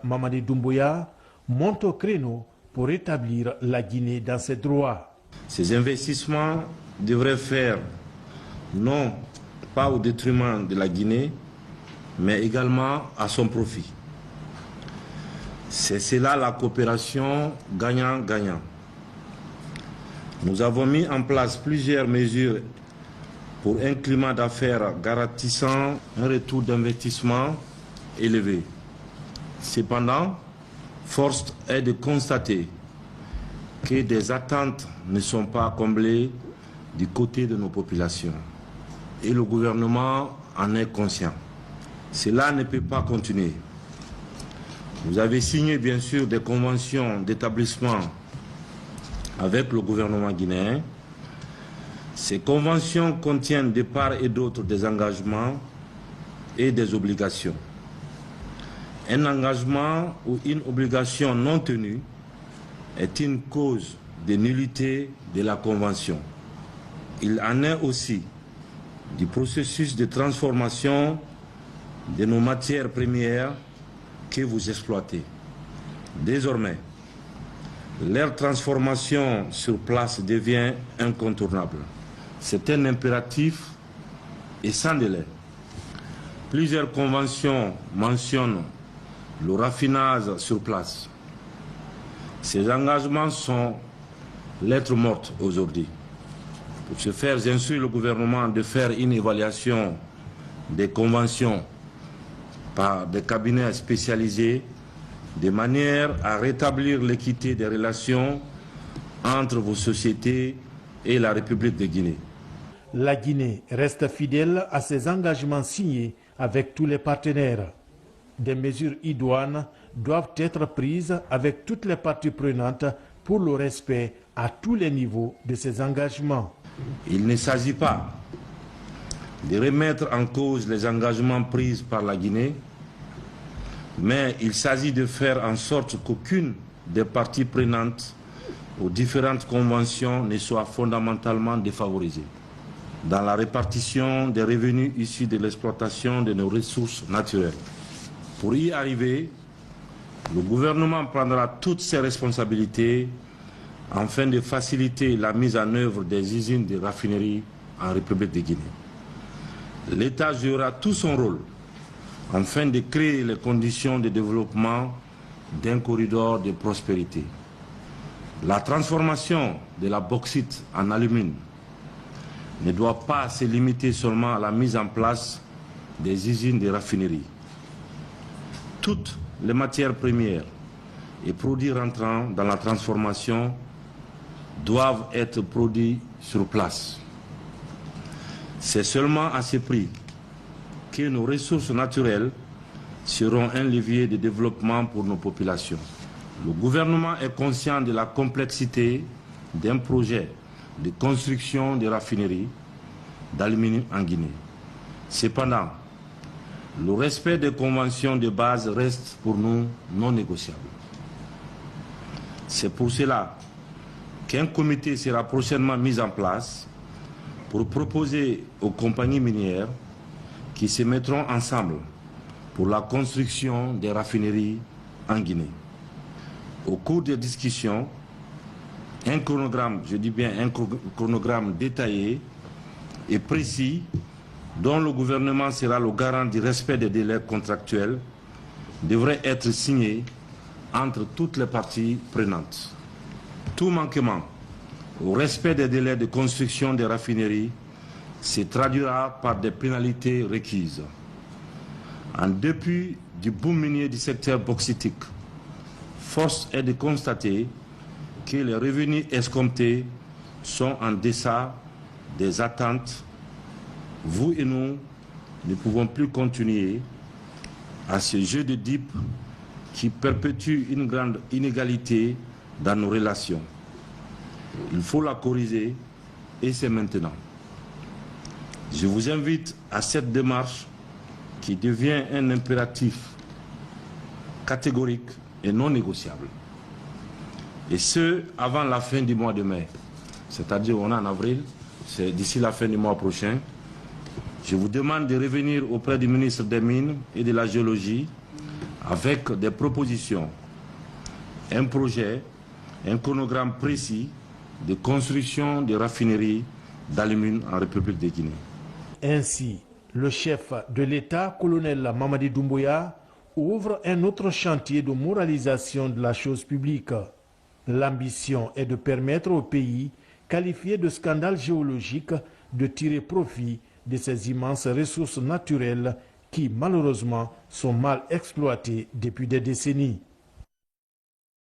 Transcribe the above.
Mamadi Doumbouya monte au créneau pour rétablir la Guinée dans ses droits. Ces investissements devraient faire non pas au détriment de la Guinée, mais également à son profit. C'est cela la coopération gagnant-gagnant. Nous avons mis en place plusieurs mesures pour un climat d'affaires garantissant un retour d'investissement élevé. Cependant, force est de constater que des attentes ne sont pas comblées du côté de nos populations. Et le gouvernement en est conscient. Cela ne peut pas continuer. Vous avez signé bien sûr des conventions d'établissement avec le gouvernement guinéen. Ces conventions contiennent de part et d'autre des engagements et des obligations. Un engagement ou une obligation non tenue est une cause de nullité de la convention. Il en est aussi du processus de transformation de nos matières premières que vous exploitez. Désormais, leur transformation sur place devient incontournable. C'est un impératif et sans délai. Plusieurs conventions mentionnent le raffinage sur place. Ces engagements sont lettres mortes aujourd'hui. Pour ce faire, j'instruis le gouvernement de faire une évaluation des conventions par des cabinets spécialisés de manière à rétablir l'équité des relations entre vos sociétés et la République de Guinée. La Guinée reste fidèle à ses engagements signés avec tous les partenaires. Des mesures idoines doivent être prises avec toutes les parties prenantes pour le respect à tous les niveaux de ces engagements. Il ne s'agit pas de remettre en cause les engagements pris par la Guinée, mais il s'agit de faire en sorte qu'aucune des parties prenantes aux différentes conventions ne soit fondamentalement défavorisée dans la répartition des revenus issus de l'exploitation de nos ressources naturelles. Pour y arriver, le gouvernement prendra toutes ses responsabilités afin de faciliter la mise en œuvre des usines de raffinerie en République de Guinée. L'État jouera tout son rôle afin de créer les conditions de développement d'un corridor de prospérité. La transformation de la bauxite en alumine ne doit pas se limiter seulement à la mise en place des usines de raffinerie. Toutes les matières premières et produits rentrant dans la transformation doivent être produits sur place. C'est seulement à ce prix que nos ressources naturelles seront un levier de développement pour nos populations. Le gouvernement est conscient de la complexité d'un projet de construction de raffineries d'aluminium en Guinée. Cependant, le respect des conventions de base reste pour nous non négociable. C'est pour cela qu'un comité sera prochainement mis en place pour proposer aux compagnies minières qui se mettront ensemble pour la construction des raffineries en Guinée. Au cours des discussions, un chronogramme, je dis bien un chronogramme détaillé et précis dont le gouvernement sera le garant du respect des délais contractuels devrait être signé entre toutes les parties prenantes. Tout manquement au respect des délais de construction des raffineries se traduira par des pénalités requises. En dépit du boom minier du secteur bauxitique, force est de constater que les revenus escomptés sont en deçà des attentes. Vous et nous ne pouvons plus continuer à ce jeu de dupes qui perpétue une grande inégalité dans nos relations. Il faut la corriger et c'est maintenant. Je vous invite à cette démarche qui devient un impératif catégorique et non négociable. Et ce, avant la fin du mois de mai. C'est-à-dire, on est en avril, c'est d'ici la fin du mois prochain. Je vous demande de revenir auprès du ministre des Mines et de la Géologie avec des propositions, un projet, un chronogramme précis de construction de raffineries d'alumine en République de Guinée. Ainsi, le chef de l'État, colonel Mamadi Doumbouya, ouvre un autre chantier de moralisation de la chose publique. L'ambition est de permettre au pays, qualifié de scandale géologique, de tirer profit de ces immenses ressources naturelles qui, malheureusement, sont mal exploitées depuis des décennies.